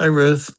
Hi, Ruth.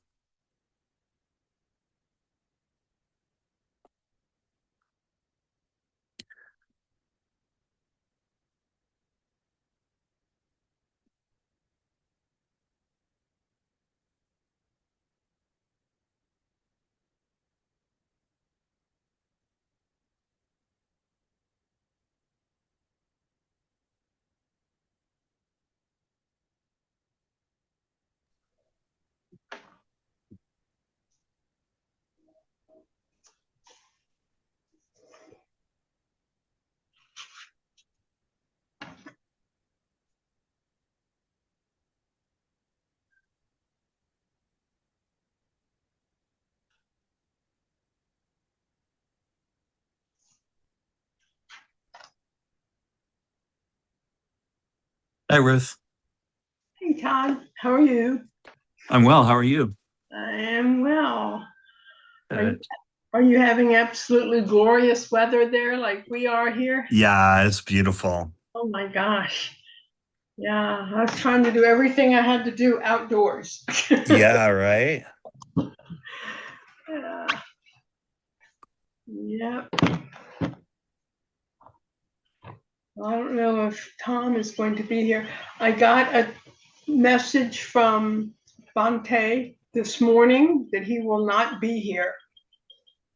Hi, Ruth. Hey Todd, how are you? I'm well. How are you? I am well. Are you, Good. are you having absolutely glorious weather there like we are here? Yeah, it's beautiful. Oh my gosh. Yeah, I was trying to do everything I had to do outdoors. Yeah, right. Yeah, yeah. I don't know if Tom is going to be here. I got a message from Bante this morning that he will not be here,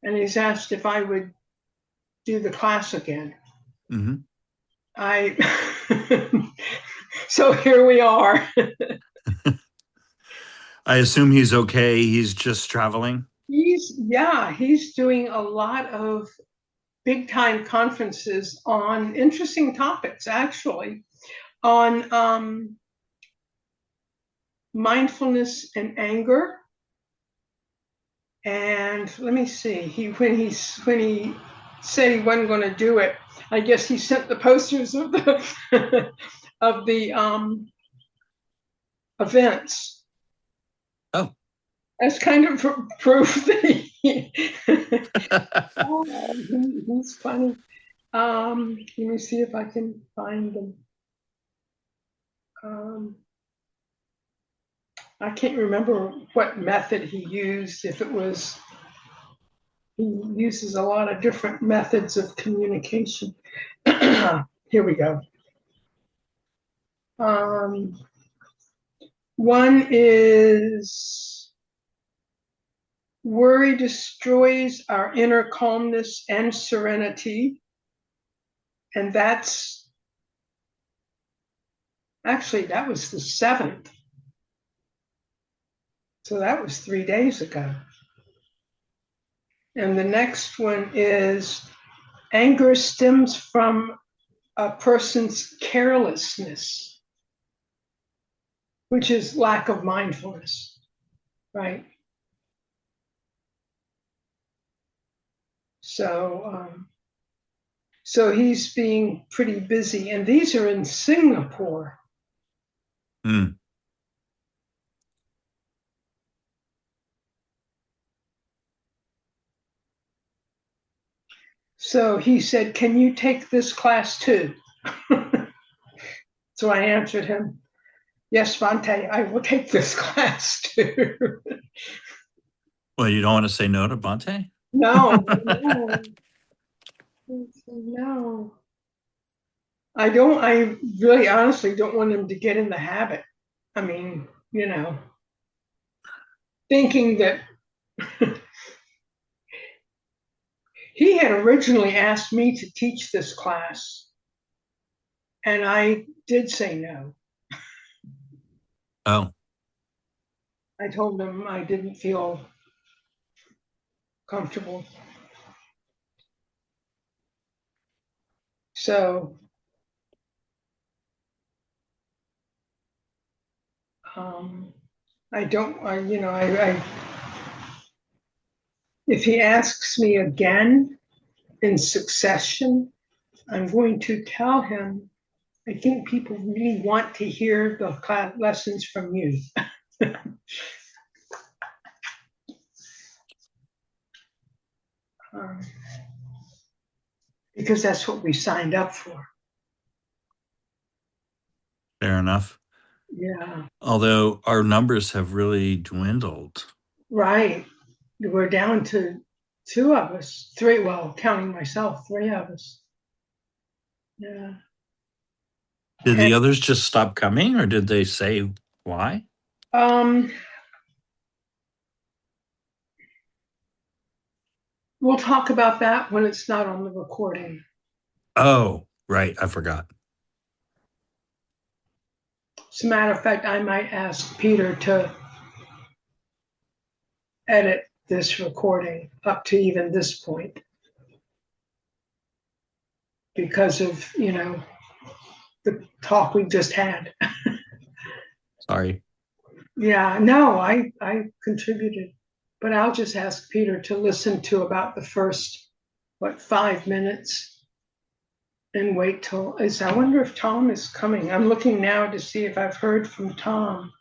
and he's asked if I would do the class again. Hmm. I so here we are. I assume he's okay. He's just traveling. He's doing a lot of big time conferences on interesting topics, actually, on mindfulness and anger. And let me see, he said he wasn't going to do it. I guess he sent the posters of the of the events. Oh, That's kind of proof that he's funny. Let me see if I can find them. Um, I can't remember what method he used. If it was, he uses a lot of different methods of communication. Here we go. Um, one is worry destroys our inner calmness and serenity. And that was the 7th. So that was 3 days ago. And the next one is anger stems from a person's carelessness, which is lack of mindfulness, right? So, so he's being pretty busy, and these are in Singapore. mm. So he said, "Can you take this class too?" So I answered him, "Yes, Svante, I will take this class too." Well, you don't want to say no to Bonte? No, no, no. I don't. I really, honestly, don't want him to get in the habit. I mean, thinking that he had originally asked me to teach this class, and I did say no. Oh, I told him I didn't feel comfortable. So um, I don't, if he asks me again in succession, I'm going to tell him I think people really want to hear the class lessons from you. um, because that's what we signed up for. fair enough. Yeah, Although our numbers have really dwindled. right. We're down to two of us, three, well, counting myself, three of us. Yeah. Did And the others just stop coming or did they say why? um, we'll talk about that when it's not on the recording. Oh, right. I forgot. As a matter of fact, I might ask Peter to edit this recording up to even this point because of, the talk we just had. Sorry. Yeah, no, I contributed, but I'll just ask Peter to listen to about the first, what, 5 minutes and wait till, I wonder if Tom is coming. I'm looking now to see if I've heard from Tom.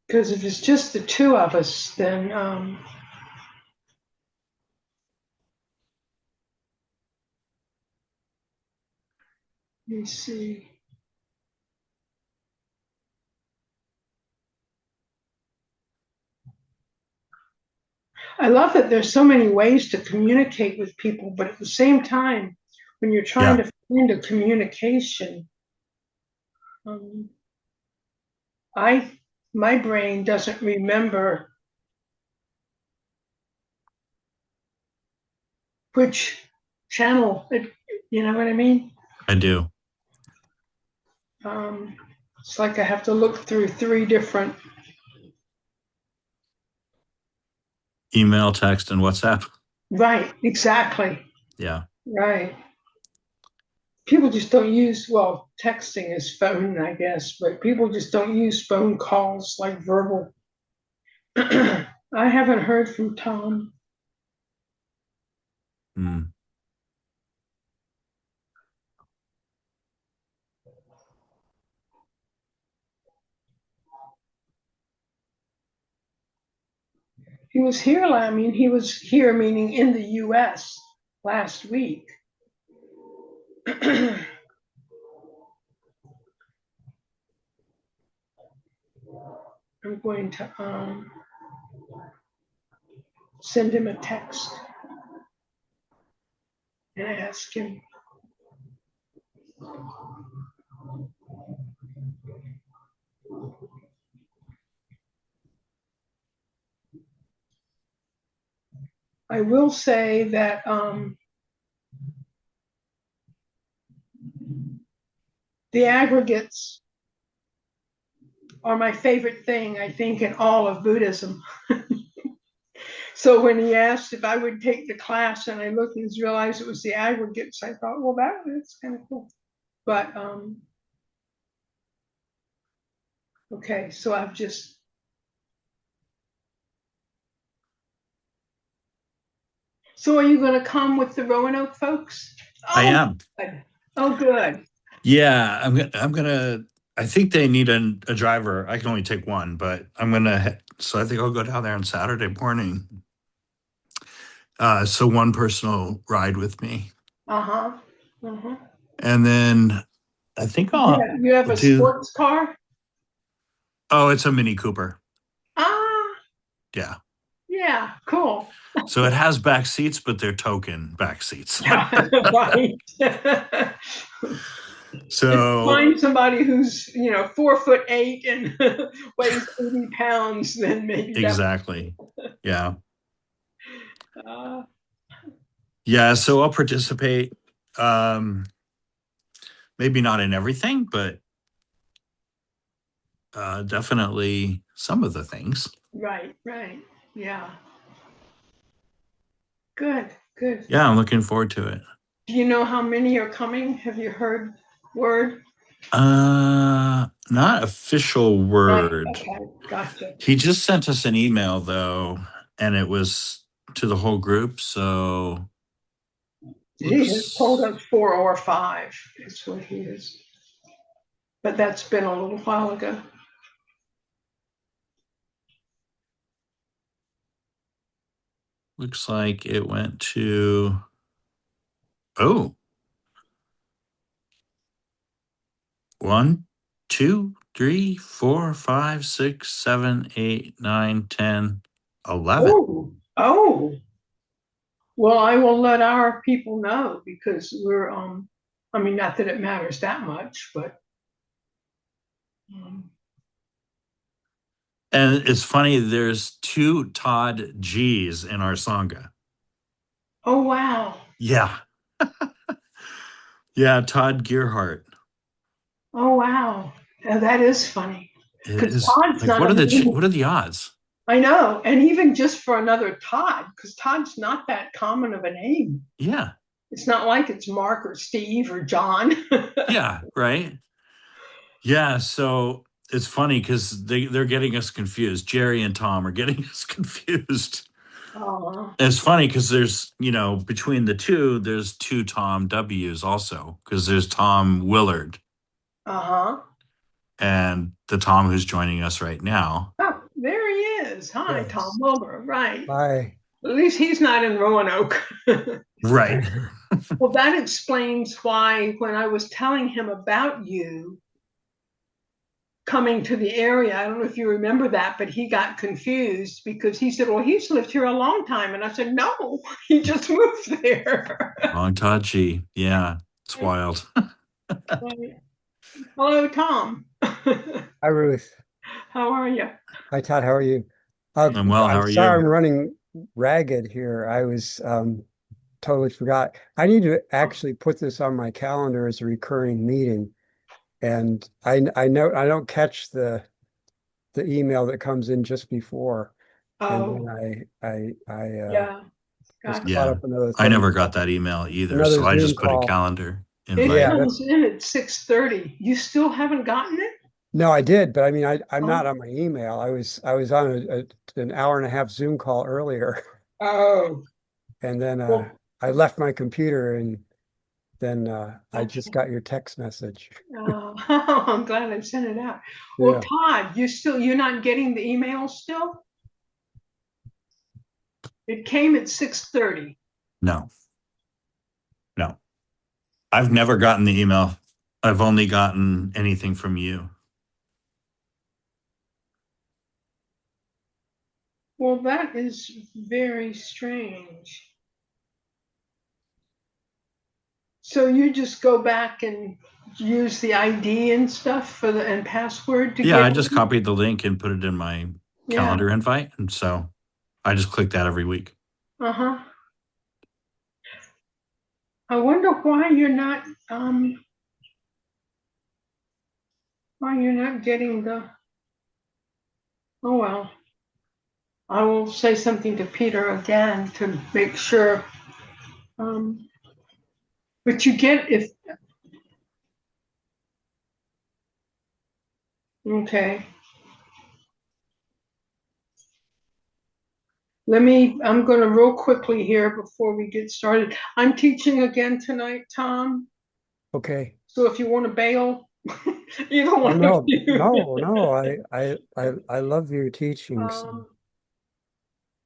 Because if it's just the two of us, then let me see. I love that there's so many ways to communicate with people, but at the same time, when you're trying Yeah, to find a communication, um, I my brain doesn't remember which channel it, you know what I mean? I do. Um, it's like I have to look through three different. Email, text, and WhatsApp. Right, exactly. Yeah. Right. People just don't use, well, texting is phone, I guess, but people just don't use phone calls like verbal. I haven't heard from Tom. Hmm. He was here, I mean, he was here, meaning in the US last week. I'm going to send him a text and ask him. I will say that the aggregates are my favorite thing, I think, in all of Buddhism. So when he asked if I would take the class and I looked and realized it was the aggregates, I thought, well, that's kind of cool. But okay, so I've just. So are you going to come with the Roanoke folks? I Oh, am. good. Oh, good. Yeah, I'm gonna I think they need a driver. I can only take one, but so I think I'll go down there on Saturday morning. So one person will ride with me. Uh-huh. Uh-huh. And then I think I'll Yeah, you have a do sports car? oh, it's a Mini Cooper. Ah, Yeah. yeah, cool. So it has back seats, but they're token back seats. Right. So Find somebody who's 4'8" and weighs 80 pounds, then maybe that. exactly. Yeah. Uh, Yeah, so I'll participate. Um, maybe not in everything, but definitely some of the things. right, right. Yeah. Good, good. Yeah, I'm looking forward to it. Do you know how many are coming? Have you heard word? Not official Right. word. Okay, gotcha. He just sent us an email though, and it was to the whole group. So He has told looks us 4 or 5 is what he is. But that's been a little while ago. looks like it went to oh, One, two, three, four, five, six, seven, eight, nine, 10, 11. Oh, oh. Well, I will let our people know because I mean, not that it matters that much, but um, And it's funny, there's two Todd G's in our Sangha. oh wow. Yeah. Yeah, Todd Gearhart. Oh wow. Yeah, that is funny. It Because is Todd's like not a what name. are the odds? I know. And even just for another Todd, because Todd's not that common of a name. Yeah. It's not like it's Mark or Steve or John. Yeah, right. Yeah, so it's funny because they're getting us confused. Jerry and Tom are getting us confused. Oh, And it's funny because there's, between the two, there's two Tom W's also, because there's Tom Willard uh-huh. and the Tom who's joining us right now. Oh, there he is. Hi, Tom Yes. Wilbur. Right. Hi. At least he's not in Roanoke. Right. Well, that explains why when I was telling him about you coming to the area, I don't know if you remember that, but he got confused because he said, well, he's lived here a long time. And I said, no, he just moved there. Long Todd G. Yeah, it's wild. Hello, Tom. Hi, Ruth. How are you? Hi, Todd. How are you? I'm well. How I'm are sorry you? I'm running ragged here. I was totally forgot. I need to actually put this on my calendar as a recurring meeting. And I know I don't catch the email that comes in just before. And Oh, then I yeah, was caught Yeah. up in other I things. never got that email either. Another So I Zoom just put a call. calendar it invite. Yeah, comes that's in at 6:30. You still haven't gotten it? no, I did, but I mean I'm not Oh, on my email. I was on an hour and a half Zoom call earlier. oh, And then well, I left my computer and then I that's just got your text message. I'm glad I sent it out. Well, Yeah. Todd, you're not getting the email still? It came at 6:30. No, no. I've never gotten the email. I've only gotten anything from you. Well, that is very strange. So you just go back and use the ID and stuff for the and password to Yeah, get I just in? copied the link and put it in my Yeah. calendar invite. And so I just click that every week. Uh-huh. I wonder why you're not getting the oh well. I will say something to Peter again to make sure. Um, but you get if okay. I'm going to real quickly here before we get started. I'm teaching again tonight, Tom. Okay. So if you want to bail, either Oh one of no, you. no, no. I love your teachings. Um,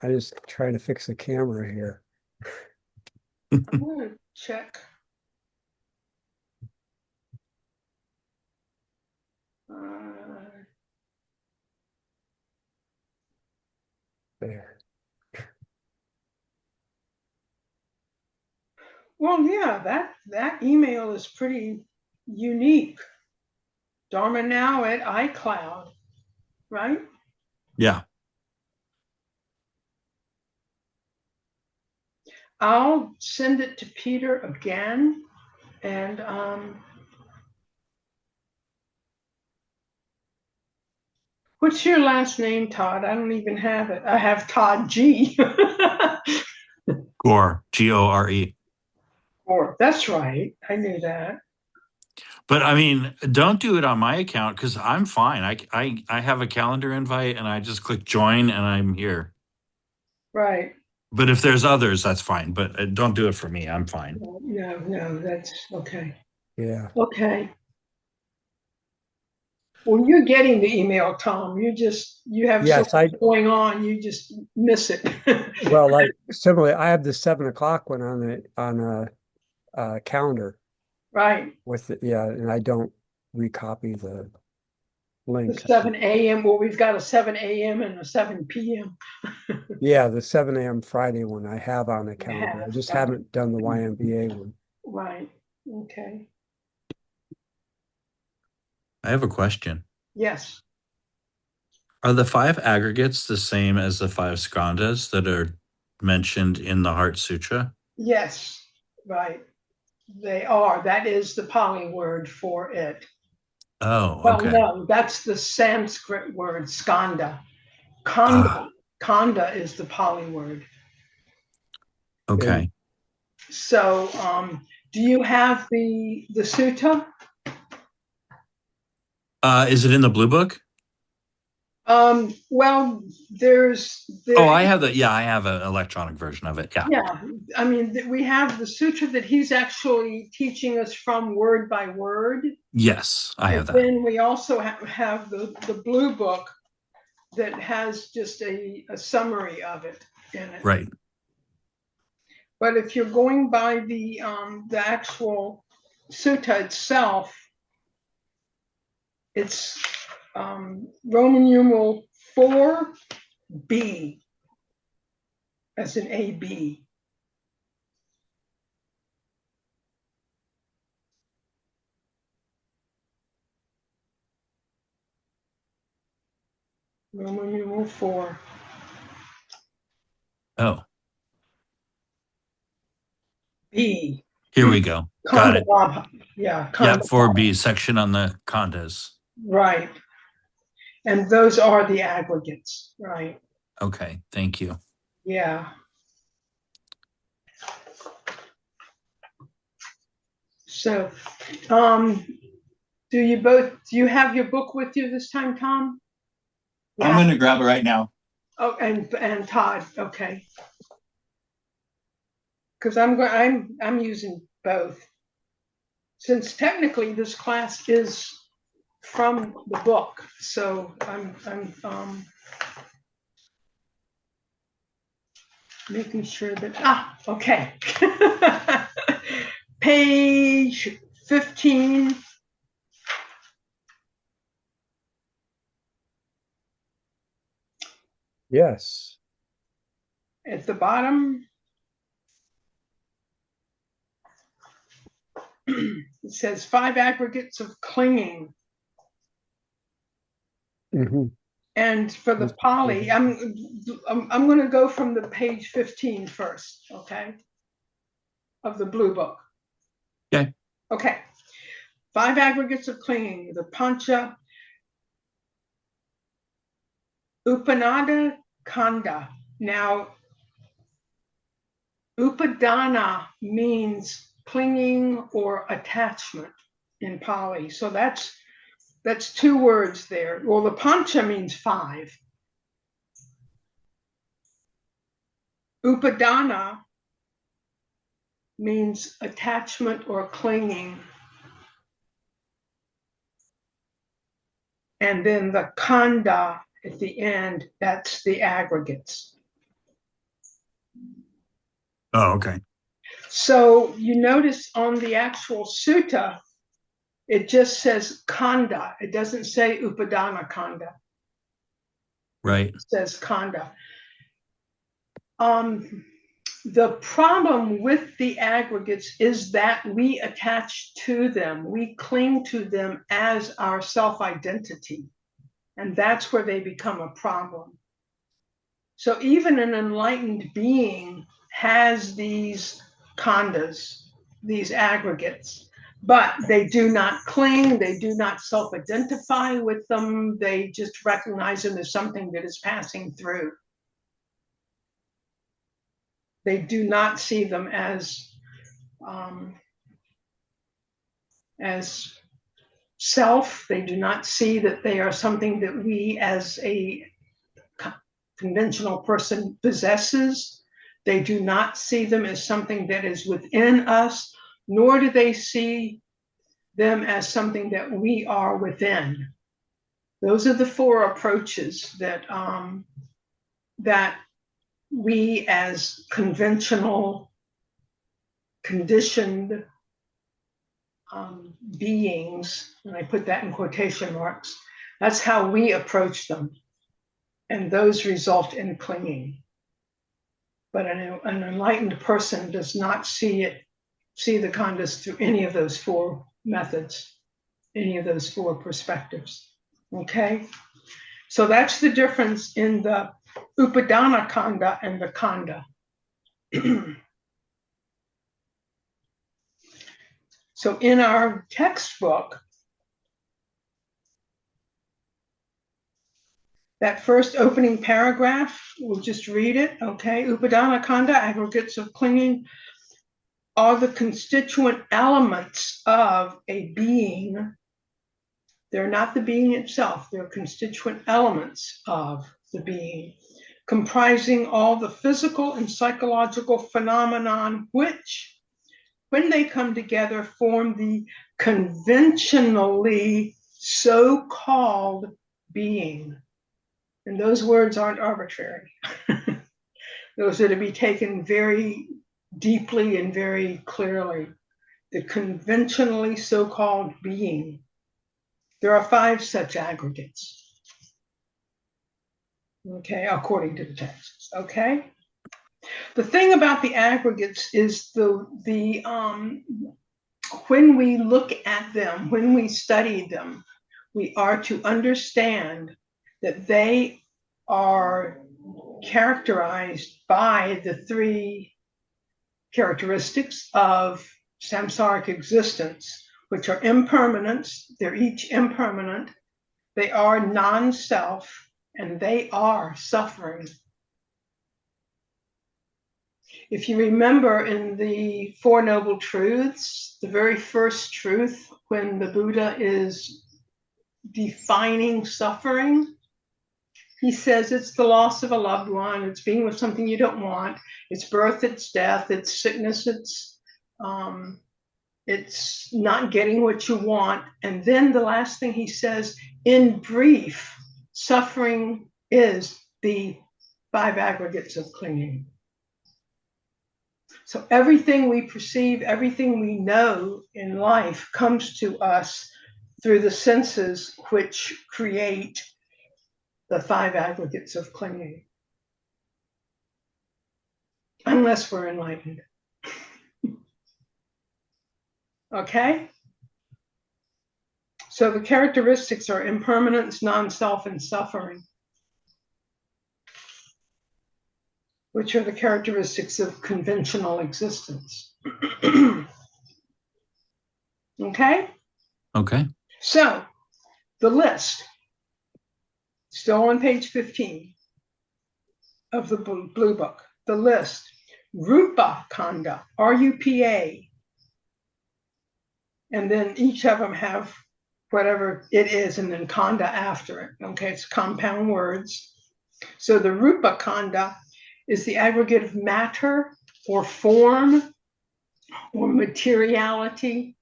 I just trying to fix the camera here. I'm going to check. Uh, There. well, yeah, that email is pretty unique. Dharma now at iCloud, right? Yeah. I'll send it to Peter again, and what's your last name, Todd? I don't even have it. I have Todd G. Gore, Gore. Or that's right. I knew that. But I mean, don't do it on my account because I'm fine. I have a calendar invite and I just click join and I'm here. Right. But if there's others, that's fine. But don't do it for me. I'm fine. No, no, that's okay. Yeah. Okay. Well, you're getting the email, Tom. You have so Yes, much going on, you just miss it. well, like similarly, I have the 7 o'clock one on the on a calendar Right. with it. Yeah, and I don't. recopy the The link. 7 a.m. Well, we've got a 7 a.m. and a 7 p.m. Yeah, the 7 a.m. Friday one I have on the calendar. I have, just haven't done the YMBA one. Right. Okay. I have a question. Yes. Are the 5 aggregates the same as the 5 skandhas that are mentioned in the Heart Sutra? Yes. Right. They are. That is the Pali word for it. Oh, Well, okay. no, that's the Sanskrit word, skanda. Ah, Kanda is the Pali word. And okay. So, do you have the sutta? Is it in the blue book? Well, Oh, there, I have the, yeah, I have an electronic version of it. Yeah. yeah. I mean, we have the sutra that he's actually teaching us from word by word, Yes, I and have that. then we also have the blue book that has just a summary of it in it. Right. But if you're going by the actual sutta itself, it's Roman numeral 4b as in AB. Roman numeral 4. Oh, B. here we go. Got it. Kandalabha. Yeah, Yep, Kandalabha. 4B section on the condas. Right. And those are the aggregates. Right. Okay, thank you. Yeah. So, do you have your book with you this time, Tom? I'm going to grab it right now. Oh, and Todd. Okay. Because I'm using both. Since technically this class is from the book, so I'm making sure that okay. Page 15. yes. At the bottom, it says 5 aggregates of clinging. Mhm. And for the Pali, I'm going to go from the page 15 first, okay, of the blue book. Okay. Okay. 5 aggregates of clinging, the Pancha Upanada Kanda. Now, Upadana means clinging or attachment in Pali. So that's 2 words there. Well, the Pancha means 5. Upadana means attachment or clinging. And then the Kanda at the end, that's the aggregates. Oh, okay. So you notice on the actual sutta, it just says Kanda. It doesn't say Upadana Kanda. Right. It says Kanda. The problem with the aggregates is that we attach to them, we cling to them as our self-identity. And that's where they become a problem. So even an enlightened being has these khandas, these aggregates, but they do not cling, they do not self-identify with them, they just recognize them as something that is passing through. They do not see them as self. They do not see that they are something that we as a conventional person possesses. They do not see them as something that is within us, nor do they see them as something that we are within. Those are the 4 approaches that that we as conventional, conditioned, beings, and I put that in quotation marks, that's how we approach them. And those result in clinging. But an enlightened person does not see the khandhas through any of those four methods, any of those four perspectives. Okay? So that's the difference in the Upadana Khandha and the Khandha. So in our textbook, that first opening paragraph, we'll just read it, okay? Upadana Khandha, aggregates of clinging, are the constituent elements of a being. They're not the being itself, they're constituent elements of the being, comprising all the physical and psychological phenomenon which, when they come together, form the conventionally so-called being. And those words aren't arbitrary. Those are to be taken very deeply and very clearly. The conventionally so-called being. There are 5 such aggregates. Okay, according to the text. Okay. The thing about the aggregates is when we look at them, when we study them, we are to understand that they are characterized by the 3 characteristics of samsaric existence, which are impermanence. They're each impermanent. They are non-self, and they are suffering. If you remember in the Four Noble Truths, the very first truth, when the Buddha is defining suffering, he says it's the loss of a loved one, it's being with something you don't want, it's birth, it's death, it's sickness, it's not getting what you want. And then the last thing he says, in brief, suffering is the 5 aggregates of clinging. So everything we perceive, everything we know in life comes to us through the senses, which create the 5 aggregates of clinging. Unless we're enlightened. Okay? So the characteristics are impermanence, non-self, and suffering, which are the characteristics of conventional existence. Okay? Okay. So, the list, still on page 15 of the Blue Book, the list, Rupa Khandha, R-U-P-A, and then each of them have whatever it is, and then Khandha after it. Okay, it's compound words. So the Rupa Khandha is the aggregate of matter or form or materiality.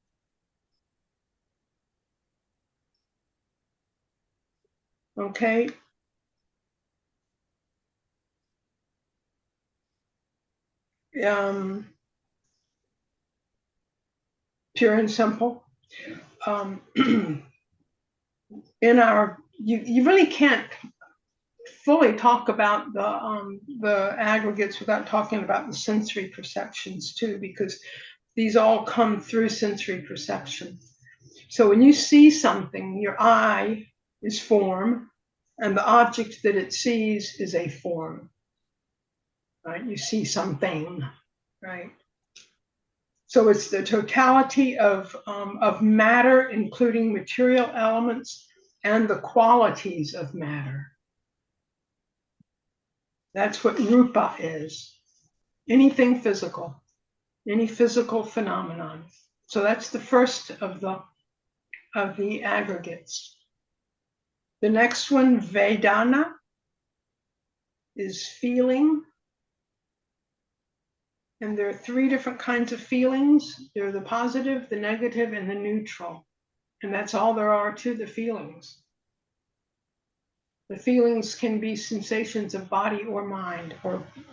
Okay. Pure and simple. In our, you really can't fully talk about the aggregates without talking about the sensory perceptions too, because these all come through sensory perception. So when you see something, your eye is form, and the object that it sees is a form. Right? You see something, right? So it's the totality of matter, including material elements and the qualities of matter. That's what rupa is. Anything physical, any physical phenomenon. So that's the first of the aggregates. The next one, Vedana, is feeling. And there are 3 different kinds of feelings. They're the positive, the negative, and the neutral. And that's all there are to the feelings. The feelings can be sensations of body or mind,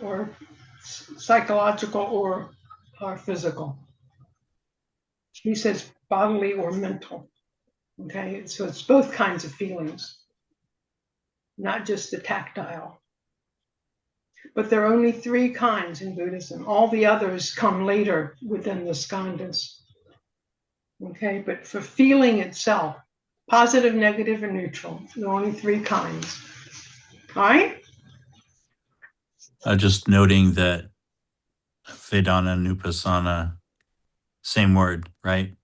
or psychological or physical. He says bodily or mental. Okay, so it's both kinds of feelings, not just the tactile. But there are only 3 kinds in Buddhism. All the others come later within the skandhas. Okay, but for feeling itself, positive, negative, and neutral, there are only 3 kinds. All right? Just noting that Vedana and Upasana, same word, right?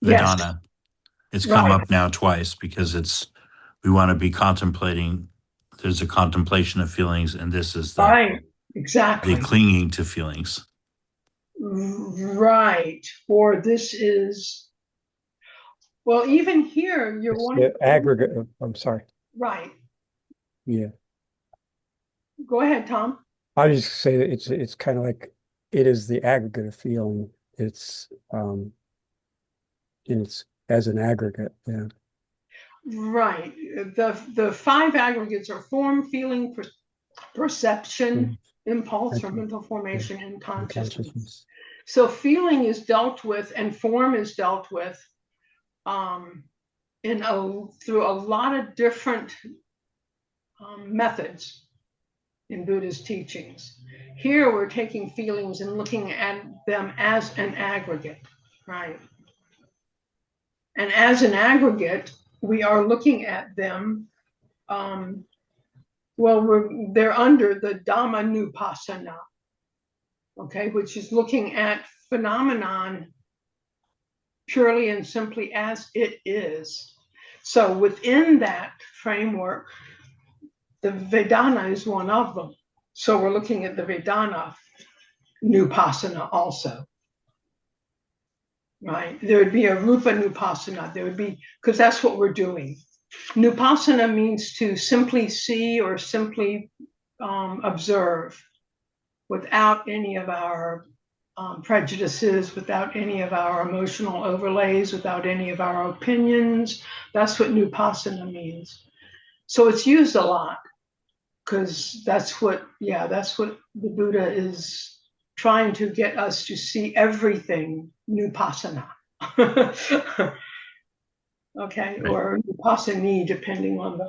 Yes, Vedana. It's come right, up now twice because we want to be contemplating. There's a contemplation of feelings, and this is right, the exactly. clinging to feelings. Right. Or this is, well, even here, you're It's wanting, the aggregate of, I'm sorry. right. Yeah. Go ahead, Tom. I just say that it's kind of like it is the aggregate of feeling. It's as an aggregate. Yeah. Right. The 5 aggregates are form, feeling, perception, Mhm. impulse or Mental, mental yeah, formation, and and consciousness. consciousness. So feeling is dealt with and form is dealt with um, through a lot of different methods in Buddha's teachings. Here we're taking feelings and looking at them as an aggregate, right? And as an aggregate, we are looking at them. They're under the Dhammanupassana, okay, which is looking at phenomenon purely and simply as it is. So within that framework, the Vedana is one of them. So we're looking at the Vedana Nupassana also, right? There would be a Rupa Nupassana. There would be, because that's what we're doing. Nupassana means to simply see or simply observe without any of our prejudices, without any of our emotional overlays, without any of our opinions. That's what Nupassana means. So it's used a lot because that's what the Buddha is trying to get us to see everything Nupassana. Okay, Right. or Nupassani, depending on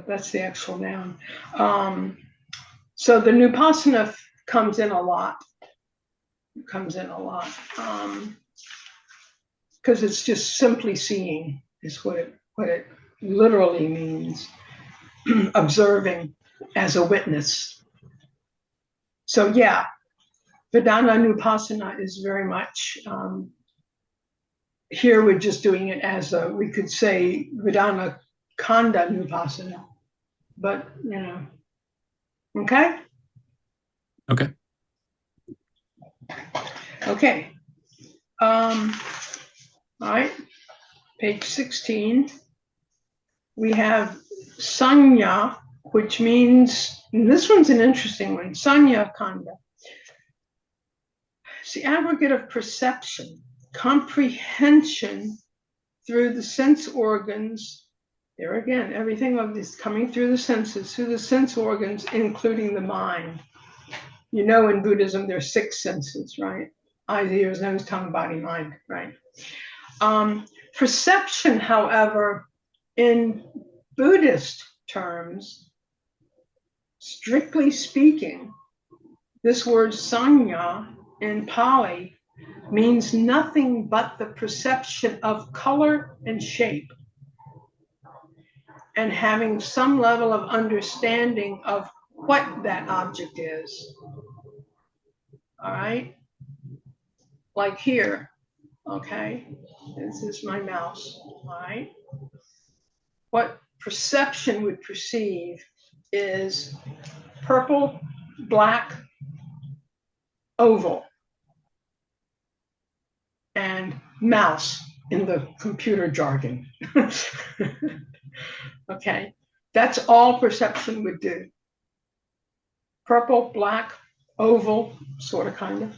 that's the actual noun. So the Nupassana comes in a lot. Because it's just simply seeing is what it literally means. Observing as a witness. So yeah, Vedana Nupassana is very much here we're just doing it as we could say Vedana Kanda Nupassana, but okay. Okay. Okay. All right. Page 16. We have Sanya, which means, and this one's an interesting one, Sanya Kanda. It's the aggregate of perception, comprehension through the sense organs. There again, everything of this coming through the senses, through the sense organs, including the mind. You know, in Buddhism, there's 6 senses, right? Eyes, ears, nose, tongue, body, mind, right? Perception, however, in Buddhist terms, strictly speaking, this word sanya in Pali means nothing but the perception of color and shape and having some level of understanding of what that object is. All right? Like here, okay? This is my mouse, all right? What perception would perceive is purple, black, oval, and mouse in the computer jargon. Okay, that's all perception would do. Purple, black, oval, sort of, kind of,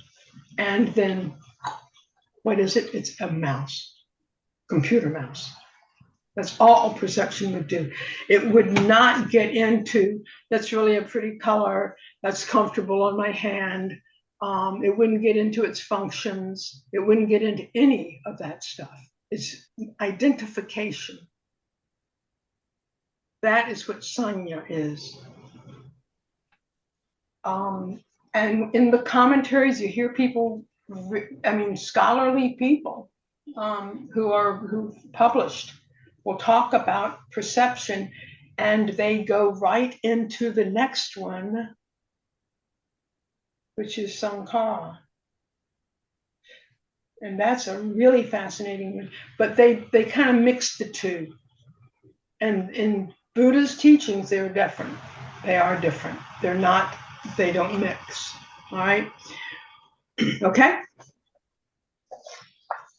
and then what is it? It's a mouse, computer mouse. That's all perception would do. It would not get into, that's really a pretty color, that's comfortable on my hand, It wouldn't get into its functions. It wouldn't get into any of that stuff. It's identification. That is what Sanya is. And in the commentaries, you hear people, scholarly people who published will talk about perception, and they go right into the next one, which is Sankara. And that's a really fascinating one. But they kind of mix the two. And in Buddha's teachings, they're different. They are different. They're not, they don't mix. All right. Okay.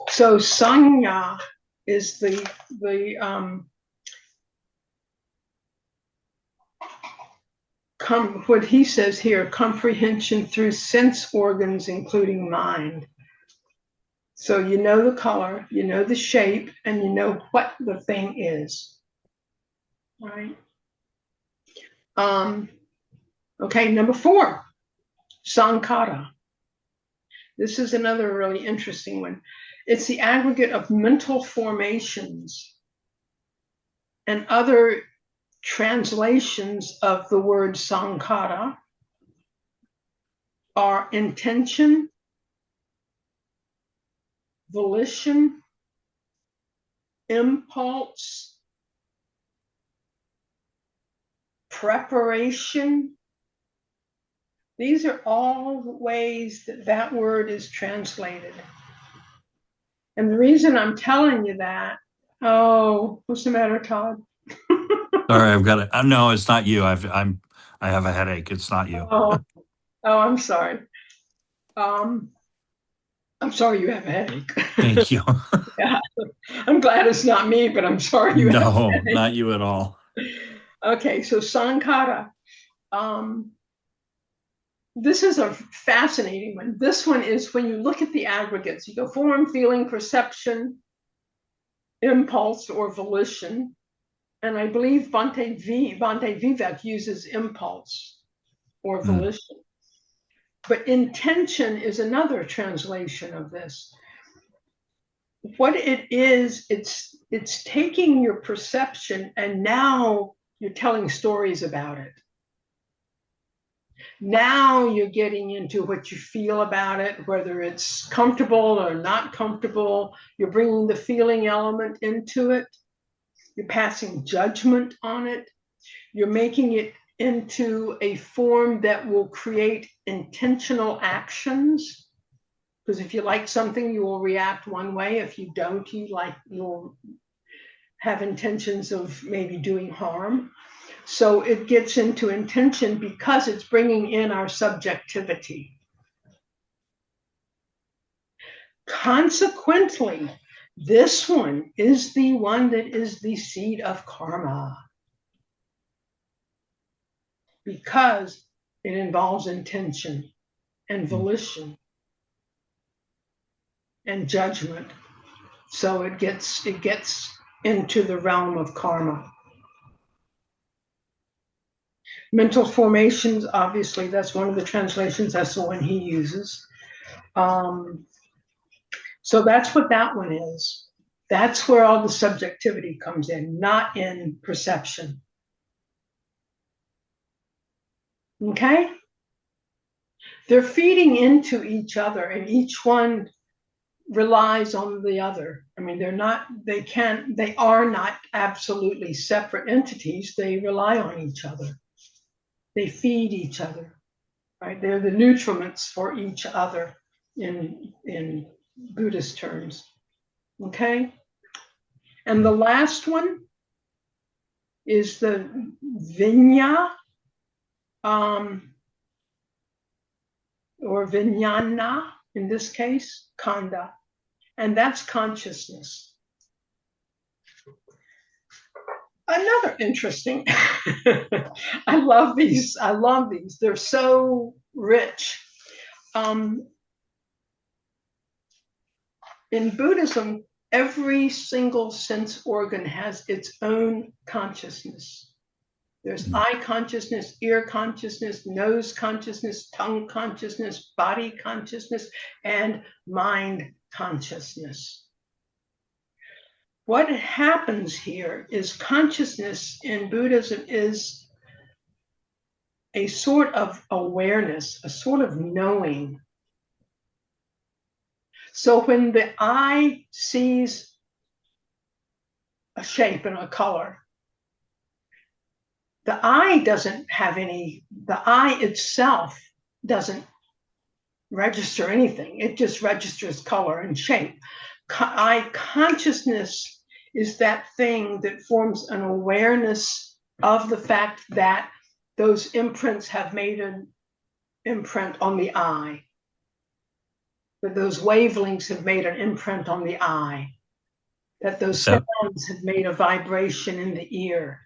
So Sanya is what he says here, comprehension through sense organs, including mind. So you know the color, you know the shape, and you know what the thing is. All right. Okay, number 4, Sankara. This is another really interesting one. It's the aggregate of mental formations, and other translations of the word Sankara are intention, volition, impulse, preparation. These are all ways that that word is translated. And the reason I'm telling you that, oh, what's the matter, Todd? Sorry, I've got it. No, it's not you. I have a headache. It's not you. Oh, I'm sorry. I'm sorry you have a headache. Thank you. Yeah. I'm glad it's not me, but I'm sorry you have a No, headache. not you at all. Okay, so Sankara. This is a fascinating one. This one is when you look at the aggregates, you go form, feeling, perception, impulse, or volition. And I believe Bhante Vivek uses impulse or volition. But intention is another translation of this. What it is, it's taking your perception and now you're telling stories about it. Now you're getting into what you feel about it, whether it's comfortable or not comfortable. You're bringing the feeling element into it. You're passing judgment on it. You're making it into a form that will create intentional actions. Because if you like something, you will react one way. If you don't, you'll have intentions of maybe doing harm. So it gets into intention because it's bringing in our subjectivity. Consequently, this one is the one that is the seed of karma, because it involves intention and volition and judgment. So it gets into the realm of karma. Mental formations, obviously, that's one of the translations. That's the one he uses. So that's what that one is. That's where all the subjectivity comes in, not in perception. Okay? They're feeding into each other, and each one relies on the other. I mean, they are not absolutely separate entities. They rely on each other. They feed each other, right? They're the nutriments for each other in Buddhist terms. Okay? And the last one is the Vinya, or Vijnana, in this case, Kanda, and that's consciousness. Another interesting, I love these. They're so rich. In Buddhism, every single sense organ has its own consciousness. There's eye consciousness, ear consciousness, nose consciousness, tongue consciousness, body consciousness, and mind consciousness. What happens here is consciousness in Buddhism is a sort of awareness, a sort of knowing. So when the eye sees a shape and a color, the eye itself doesn't register anything. It just registers color and shape. Eye consciousness is that thing that forms an awareness of the fact that those imprints have made an imprint on the eye, that those wavelengths have made an imprint on the eye, that those sounds have made a vibration in the ear,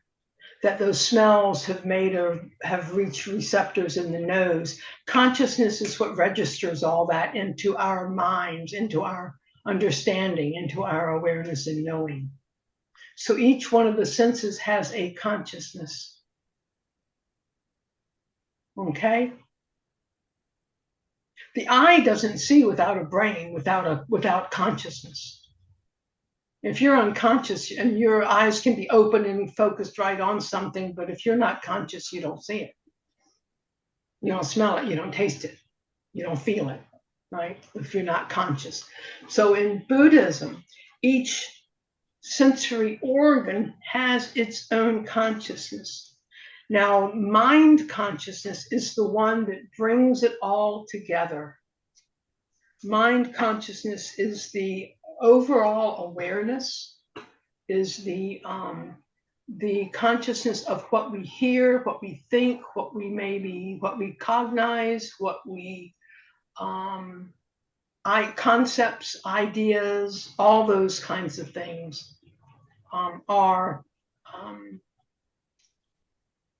that those smells have reached receptors in the nose. Consciousness is what registers all that into our minds, into our understanding, into our awareness and knowing. So each one of the senses has a consciousness. Okay? The eye doesn't see without a brain, without consciousness. If you're unconscious and your eyes can be open and focused right on something, but if you're not conscious, you don't see it. You don't smell it, you don't taste it, you don't feel it, right? If you're not conscious. So in Buddhism, each sensory organ has its own consciousness. Now, mind consciousness is the one that brings it all together. Mind consciousness is the overall awareness, is the consciousness of what we hear, what we think, what we cognize, what we concepts, ideas, all those kinds of things are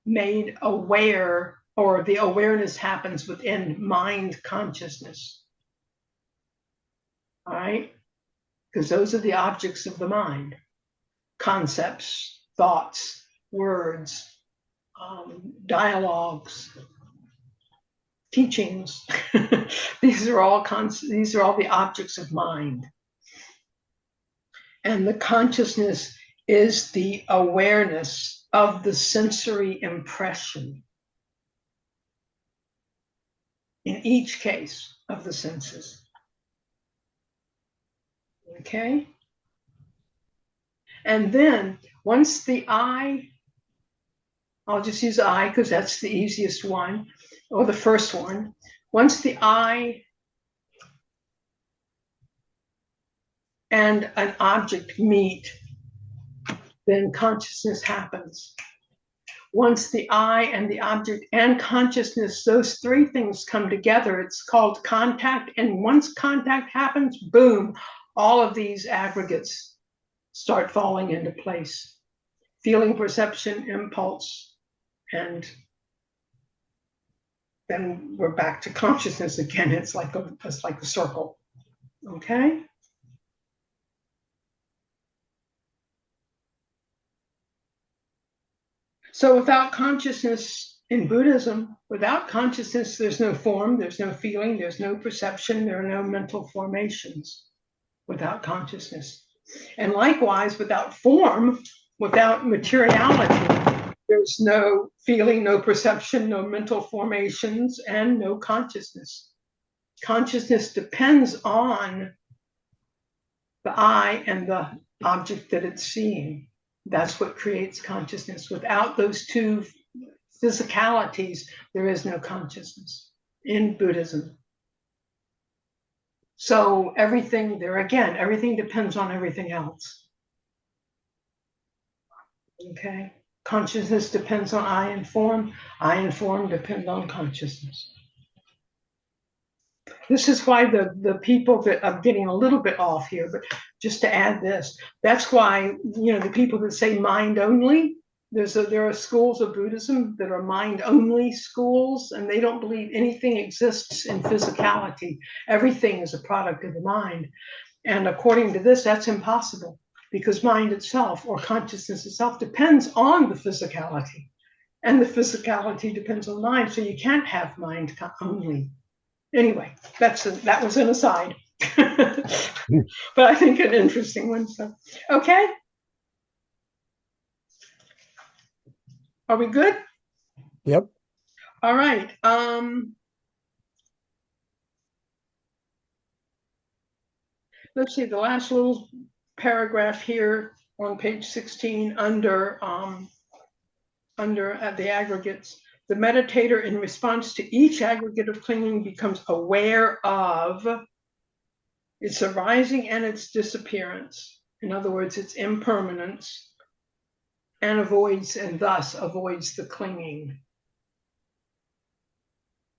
made aware, or the awareness happens within mind consciousness. All right? Because those are the objects of the mind. Concepts, thoughts, words, dialogues, teachings. These are all the objects of mind. And the consciousness is the awareness of the sensory impression in each case of the senses. Okay? And then once the eye, I'll just use eye because that's the easiest one, or the first one. Once the eye and an object meet, then consciousness happens. Once the eye and the object and consciousness, those three things come together, it's called contact. And once contact happens, boom, all of these aggregates start falling into place. Feeling, perception, impulse, and then we're back to consciousness again. It's like a circle. Okay? So without consciousness in Buddhism, without consciousness, there's no form, there's no feeling, there's no perception, there are no mental formations without consciousness. And likewise, without form, without materiality, there's no feeling, no perception, no mental formations, and no consciousness. Consciousness depends on the eye and the object that it's seeing. That's what creates consciousness. Without those two physicalities, there is no consciousness in Buddhism. So everything there, again, everything depends on everything else. Okay? Consciousness depends on eye and form. Eye and form depend on consciousness. This is why the people that I'm getting a little bit off here, but just to add this, that's why, the people that say mind only, there are schools of Buddhism that are mind only schools, and they don't believe anything exists in physicality. Everything is a product of the mind. And according to this, that's impossible, because mind itself, or consciousness itself, depends on the physicality. And the physicality depends on mind, so you can't have mind only. Anyway, that was an aside. But I think an interesting one. So, okay. Are we good? Yep. All right. Let's see, the last little paragraph here on page 16 under the aggregates. The meditator, in response to each aggregate of clinging, becomes aware of its arising and its disappearance. In other words, its impermanence, and thus avoids the clinging.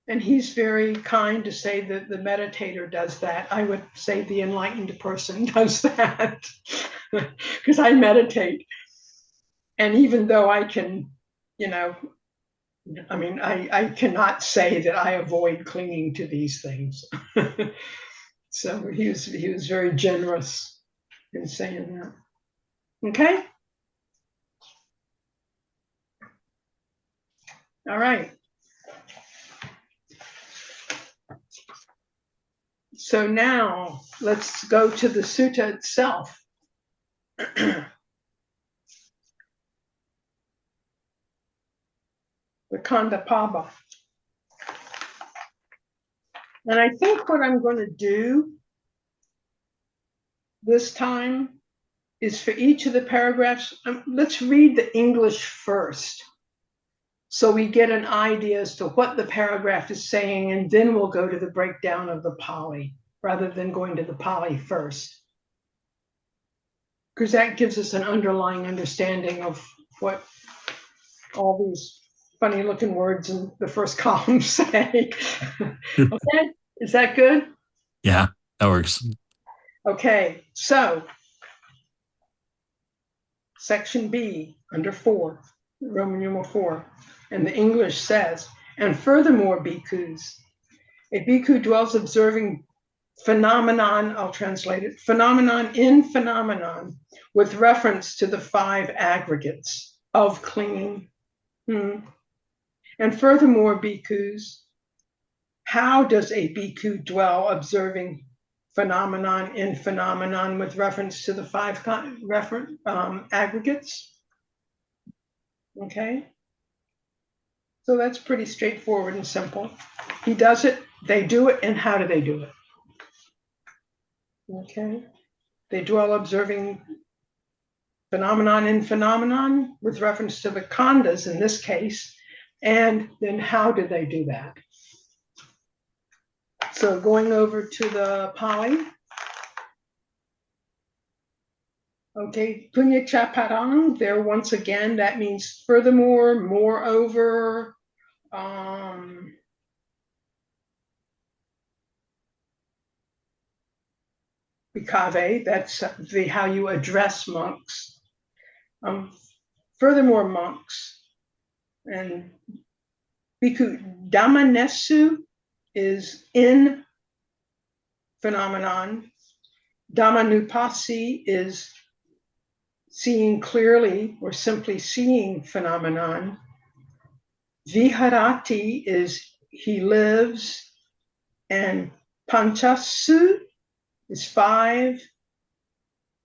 And he's very kind to say that the meditator does that. I would say the enlightened person does that because I meditate. And even though I can, I cannot say that I avoid clinging to these things. So he was very generous in saying that. Okay. All right. So now let's go to the sutta itself. The Khandapaba. And I think what I'm going to do this time is for each of the paragraphs, let's read the English first, so we get an idea as to what the paragraph is saying, and then we'll go to the breakdown of the Pali, rather than going to the Pali first. Because that gives us an underlying understanding of what all these funny looking words in the first column say. Okay, is that good? Yeah, that works. Okay, so section B under 4, Roman numeral 4, and the English says, and furthermore, bhikkhus, a bhikkhu dwells observing phenomenon, I'll translate it, phenomenon in phenomenon, with reference to the 5 aggregates of clinging. And furthermore, bhikkhus, how does a bhikkhu dwell observing phenomenon in phenomenon with reference to the 5 aggregates? Okay. So that's pretty straightforward and simple. He does it, they do it, and how do they do it? Okay. They dwell observing phenomenon in phenomenon with reference to the khandhas in this case. And then how do they do that? So going over to the Pali. Okay, punya chaparang, there once again, that means furthermore, moreover, bhikkhave, that's how you address monks. Furthermore, monks. And bhikkhu dhammanesu is in phenomenon. Dhammanupasi is seeing clearly or simply seeing phenomenon. Viharati is he lives, and panchasu is 5.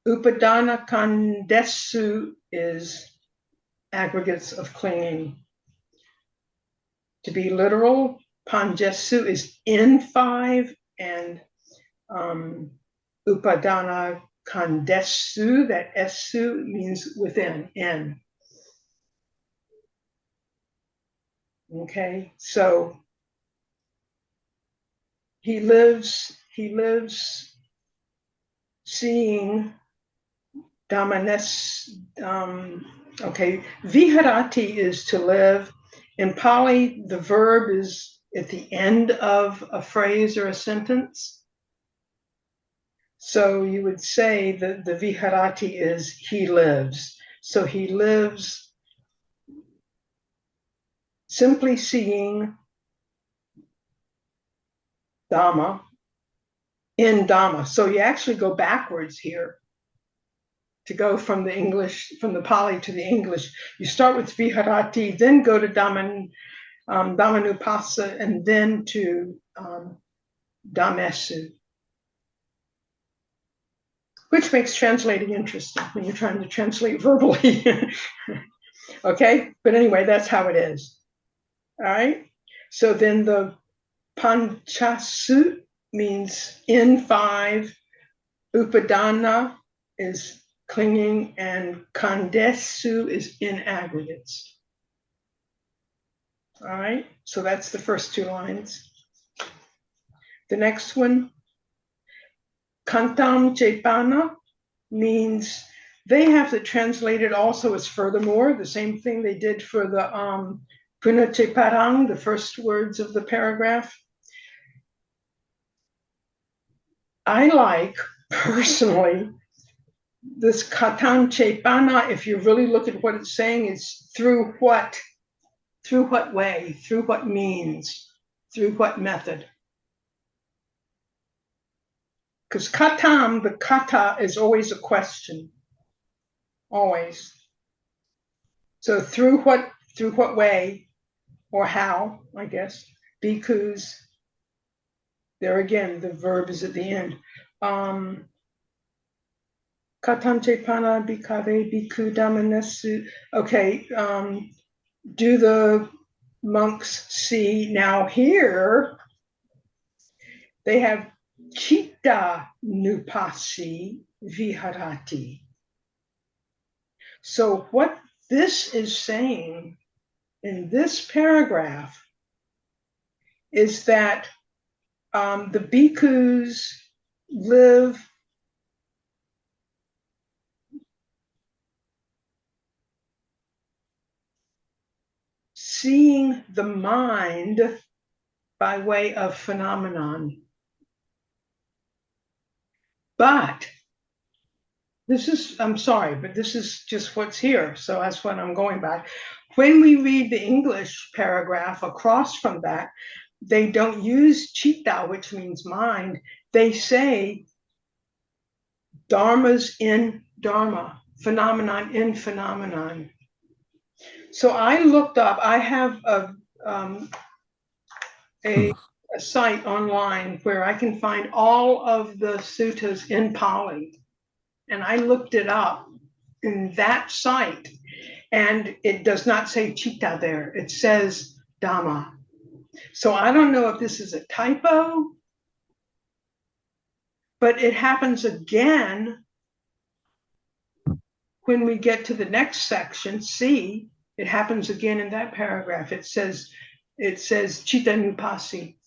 Upadana kandesu is aggregates of clinging. To be literal, panjesu is in 5, and upadana kandesu, that esu means within, in. Okay, so he lives seeing Dhammanes. Okay, viharati is to live. In Pali, the verb is at the end of a phrase or a sentence. So you would say that the viharati is he lives. So he lives simply seeing Dhamma in Dhamma. So you actually go backwards here. to go from the English, from the Pali to the English. You start with Viharati, then go to Damanupasa, and then to Damesu, which makes translating interesting when you're trying to translate verbally. Okay, but anyway, that's how it is. All right, so then the Panchasu means in five, Upadana is clinging, and Kandesu is in aggregates. All right, so that's the first two lines. The next one, Kantam Chepana, means they have to translate it also as furthermore, the same thing they did for the Punacheparang, the first words of the paragraph. I like, personally, this Katan Chepana, if you really look at what it's saying, is through what way, through what means, through what method. Because katam, the kata, is always a question. Always. So through what way, or how, I guess, bhikkhus, there again, the verb is at the end. Katam chepana bhikkhave bhikkhu damanesu. Okay, do the monks see? Now here, they have Chitta Nupasi Viharati. So what this is saying in this paragraph is that the bhikkhus live seeing the mind by way of phenomenon. But this is, I'm sorry, but this is just what's here. So that's what I'm going by. When we read the English paragraph across from that, they don't use chitta, which means mind. They say dharmas in dharma, phenomenon in phenomenon. So I looked up, I have a site online where I can find all of the suttas in Pali. And I looked it up in that site, and it does not say chitta there. It says Dhamma. So I don't know if this is a typo, but it happens again when we get to the next section, C. It happens again in that paragraph. It says chitta nupasi.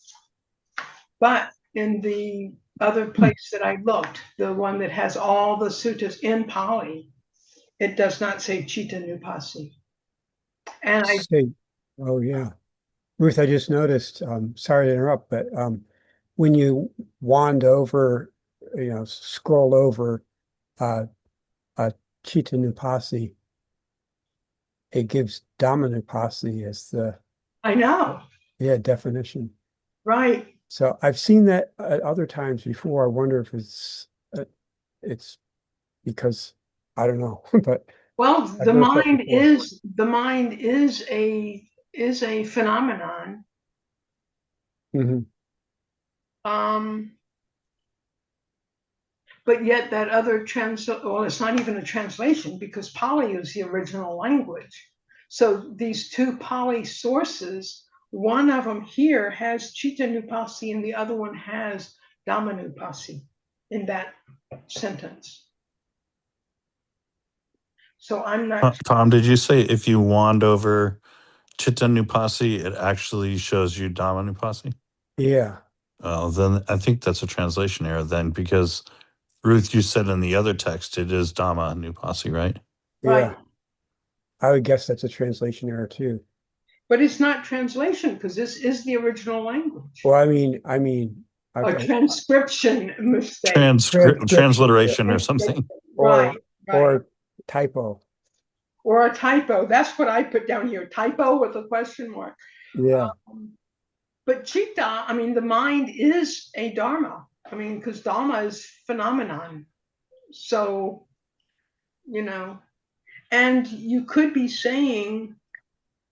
But in the other place that I looked, the one that has all the suttas in Pali, it does not say chitta nupasi. And I Say, oh yeah. Ruth, I just noticed, sorry to interrupt, but when you wand over, scroll over Chitta Nupasi, it gives Dhammanupasi as the know, definition. right. So I've seen that at other times before. I wonder if it's because I don't know, but Well, I've noticed that before. the mind is a phenomenon. Mhm. But yet that other well, it's not even a translation because Pali is the original language. So these two Pali sources, one of them here has Chitta Nupasi and the other one has Dhammanupasi in that sentence. So I'm not. Tom, did you say if you wand over Chitta Nupasi, it actually shows you Dhamma Nupasi? Yeah. Then I think that's a translation error then, because Ruth, you said in the other text it is Dhamma Nupasi, right? Right. Yeah. I would guess that's a translation error too. But it's not translation because this is the original language. Well, I mean, A transcription mistake. Transcription. Transliteration or something. Right. Or typo. Or a typo. That's what I put down here. Typo with a question mark. Yeah. But chitta, I mean, the mind is a dharma. I mean, because dharma is phenomenon. So you know, and you could be saying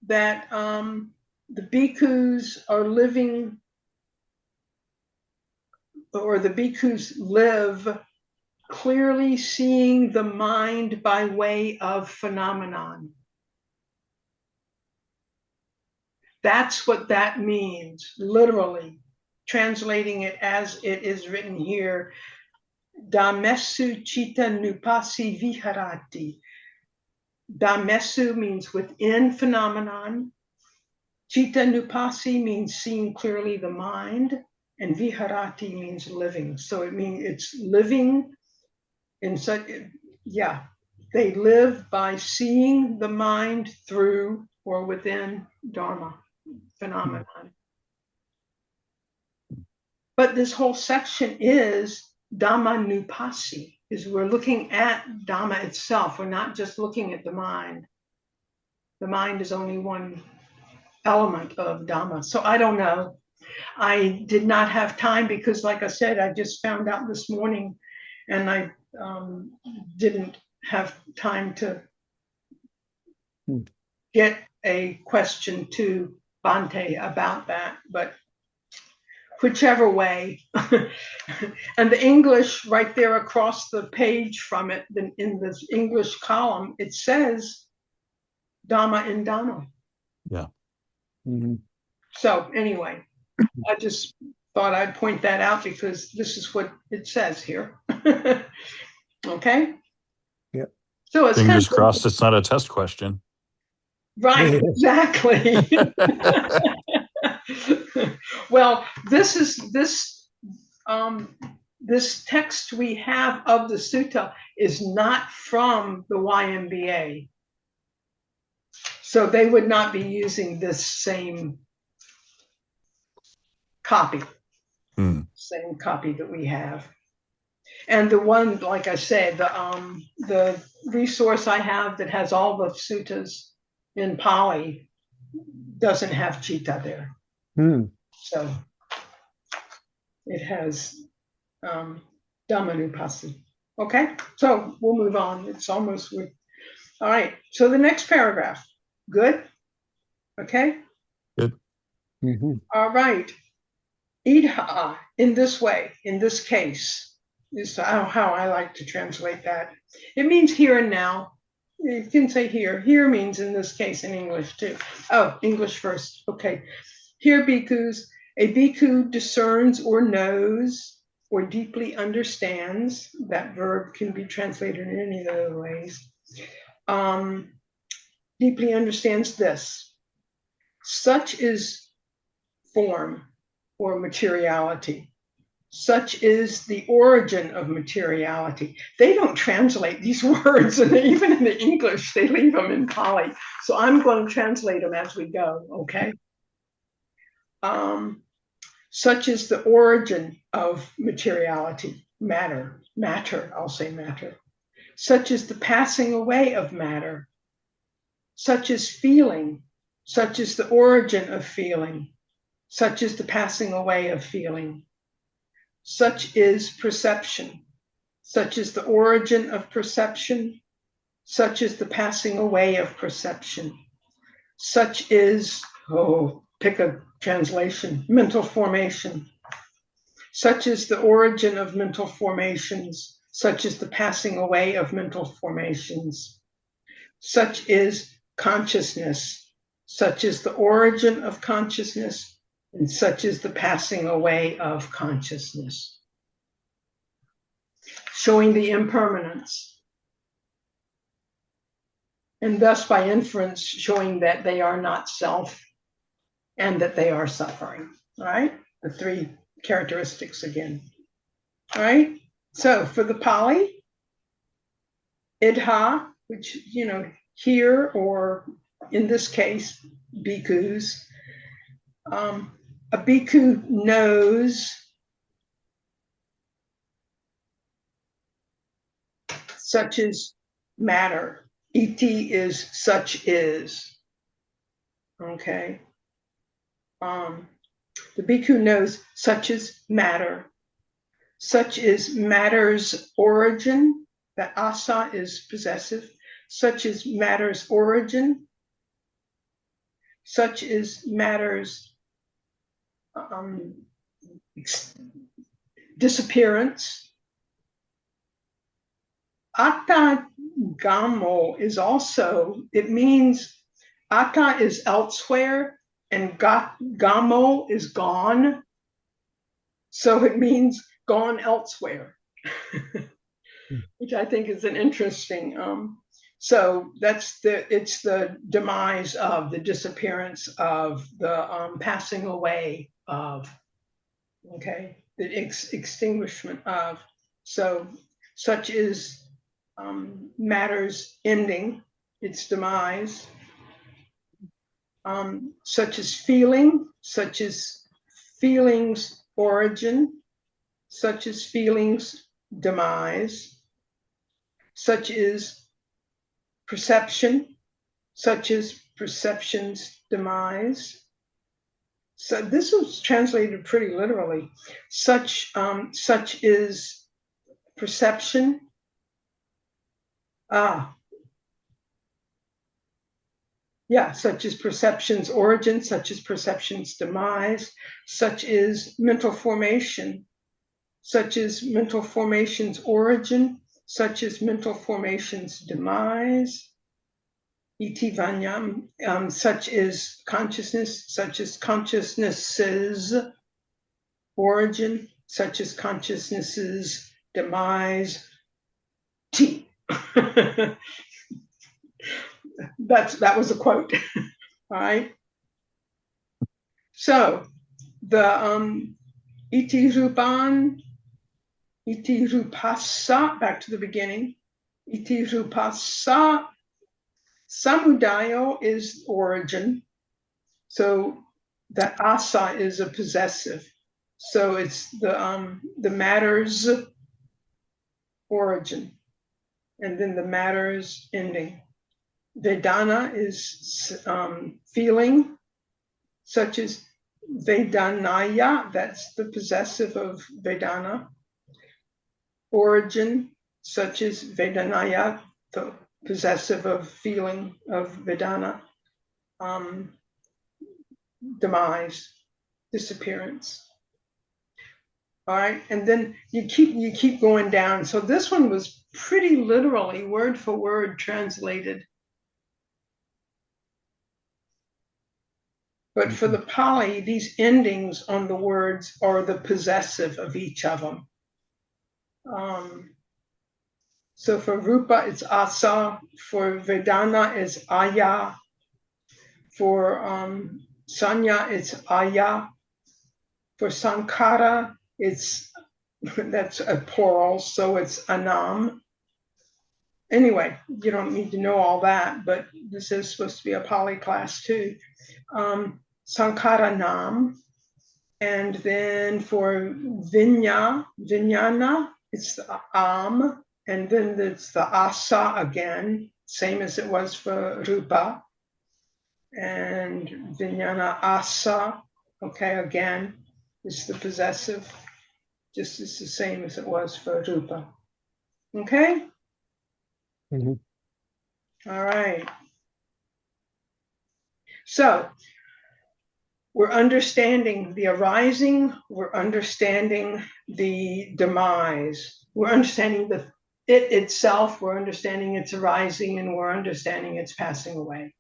that the bhikkhus are living, or the bhikkhus live clearly seeing the mind by way of phenomenon. That's what that means, literally, translating it as it is written here. Damesu chitta nupasi viharati. Damesu means within phenomenon. Chitta nupasi means seeing clearly the mind. And viharati means living. So it means it's living in such, yeah, they live by seeing the mind through or within Dharma phenomenon. But this whole section is Dhammanupasi, is we're looking at Dhamma itself. We're not just looking at the mind. The mind is only one element of Dhamma. So I don't know. I did not have time because, like I said, I just found out this morning and I didn't have time to get a question to Bhante about that. But whichever way. And the English right there across the page from it, in this English column, it says Dhamma in Dhamma. Yeah. Mm-hmm. So anyway, I just thought I'd point that out because this is what it says here. Okay? Yep. So it's Fingers crossed it's not a test question. Right, exactly. Well, this text we have of the sutta is not from the YMBA. So they would not be using this same copy, same copy that we have. And the one, like I said, the resource I have that has all the suttas in Pali doesn't have chitta there. So it has Dhammanupasi. Okay, so we'll move on. It's almost with. All right, so the next paragraph. Good? Okay? Good. Mm-hmm. All right. Idha, in this way, in this case, is how I like to translate that. It means here and now. You can say here. Here means in this case in English too. Oh, English first. Okay. Here, bhikkhus, a bhikkhu discerns or knows or deeply understands. That verb can be translated in any of the other ways. Deeply understands this. Such is form or materiality. Such is the origin of materiality. They don't translate these words, and even in the English, they leave them in Pali. So I'm going to translate them as we go, okay? Such is the origin of materiality, matter, I'll say matter. Such is the passing away of matter. Such is feeling. Such is the origin of feeling. Such is the passing away of feeling. Such is perception. Such is the origin of perception. Such is the passing away of perception. Such is, pick a translation, mental formation. Such is the origin of mental formations. Such is the passing away of mental formations. Such is consciousness. Such is the origin of consciousness, and such is the passing away of consciousness. Showing the impermanence. And thus, by inference, showing that they are not self and that they are suffering. All right? The three characteristics again. All right? So for the Pali, idha, which, here, or in this case, bhikkhus, a bhikkhu knows such is matter. Iti is such is. Okay. The bhikkhu knows such is matter. Such is matter's origin. that asa is possessive, such as matter's origin, such as matter's disappearance. Atagamo is also, it means ata is elsewhere and gamo is gone. So it means gone elsewhere, which I think is an interesting. So it's the demise of, the disappearance of, the passing away of, okay, the extinguishment of. So such is matter's ending, its demise, such as feeling, such as feelings origin, such as feelings demise, such as perception, such as perception's demise. So this was translated pretty literally. Such is perception. Such as perception's origin, such as perception's demise, such is mental formation, such as mental formation's origin, such as mental formation's demise. Iti vanyam, such is consciousness, such as consciousness's origin, such as consciousness's demise. T. That was a quote. All right. So the iti rupan, iti rupasa, back to the beginning. Iti rupasa, samudayo is origin. So that asa is a possessive. So it's the matter's origin, and then the matter's ending. Vedana is feeling, such as Vedanaya, that's the possessive of Vedana. Origin, such as Vedanaya, the possessive of feeling of Vedana. Demise, disappearance. All right, and then you keep going down. So this one was pretty literally, word for word translated. But for the Pali, these endings on the words are the possessive of each of them. So for Rupa, it's Asa. For Vedana, it's Aya. For Sanya, it's Aya. For Sankara, that's a plural, so it's Anam. Anyway, you don't need to know all that, but this is supposed to be a Pali class too. Sankara Nam. And then for Vijnana, it's the Am, and then it's the Asa again, same as it was for Rupa. And Vijnana Asa, okay, again, is the possessive, just as the same as it was for Rupa. Okay? Mm-hmm. All right. So we're understanding the arising, we're understanding the demise, we're understanding it itself, we're understanding its arising, and we're understanding its passing away.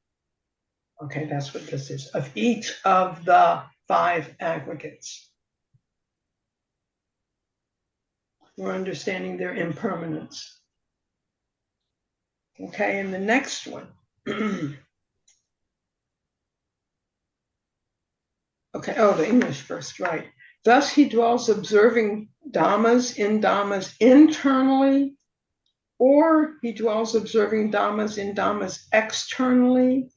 Okay, that's what this is, of each of the 5 aggregates. We're understanding their impermanence. Okay, and the next one. Okay, the English first, right. Thus he dwells observing dhammas internally, or he dwells observing dhammas externally,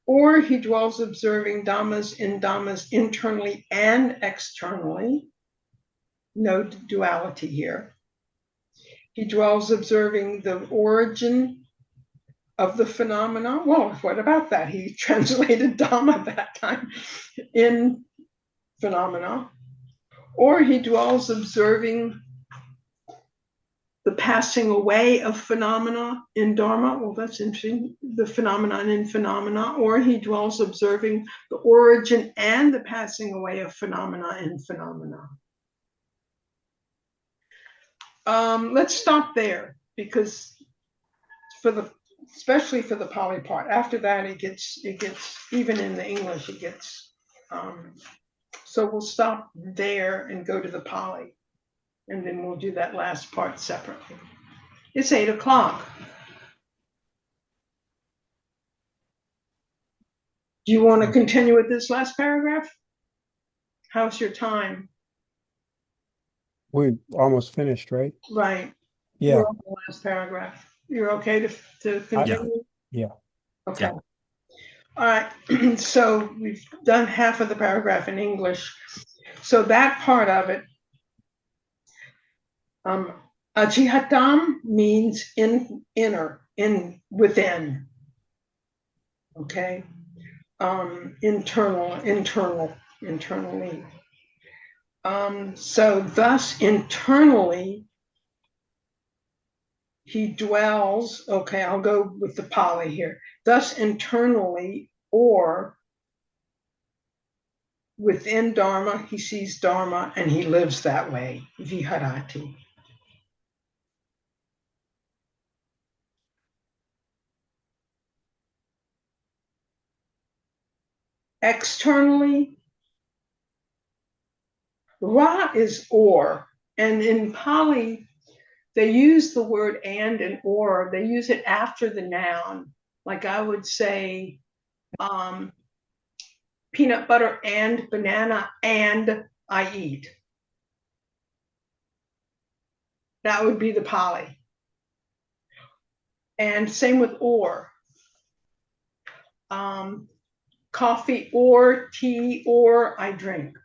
or he dwells observing dhammas internally and externally. No duality here. He dwells observing the origin of the phenomena. Well, what about that? He translated Dhamma that time in phenomena. Or he dwells observing the passing away of phenomena in Dharma. Well, that's interesting. The phenomenon in phenomena, or he dwells observing the origin and the passing away of phenomena in phenomena. Let's stop there, because especially for the Pali part. After that, it gets even in the English, it gets. So we'll stop there and go to the Pali, and then we'll do that last part separately. It's 8 o'clock. Do you want to continue with this last paragraph? How's your time? We almost finished, right? Right. Yeah. We're on the last paragraph. You're okay to continue? Yeah. Okay. Yeah. All right. So we've done half of the paragraph in English. So that part of it, ajihatam means inner, within. Okay. Internally. So thus internally he dwells. Okay, I'll go with the Pali here. Thus internally, or within Dharma, he sees Dharma and he lives that way. Viharati. Externally, Ra is or, and in Pali, they use the word and or. They use it after the noun. Like I would say, peanut butter and banana and I eat. That would be the Pali. And same with or. Coffee or tea or I drink.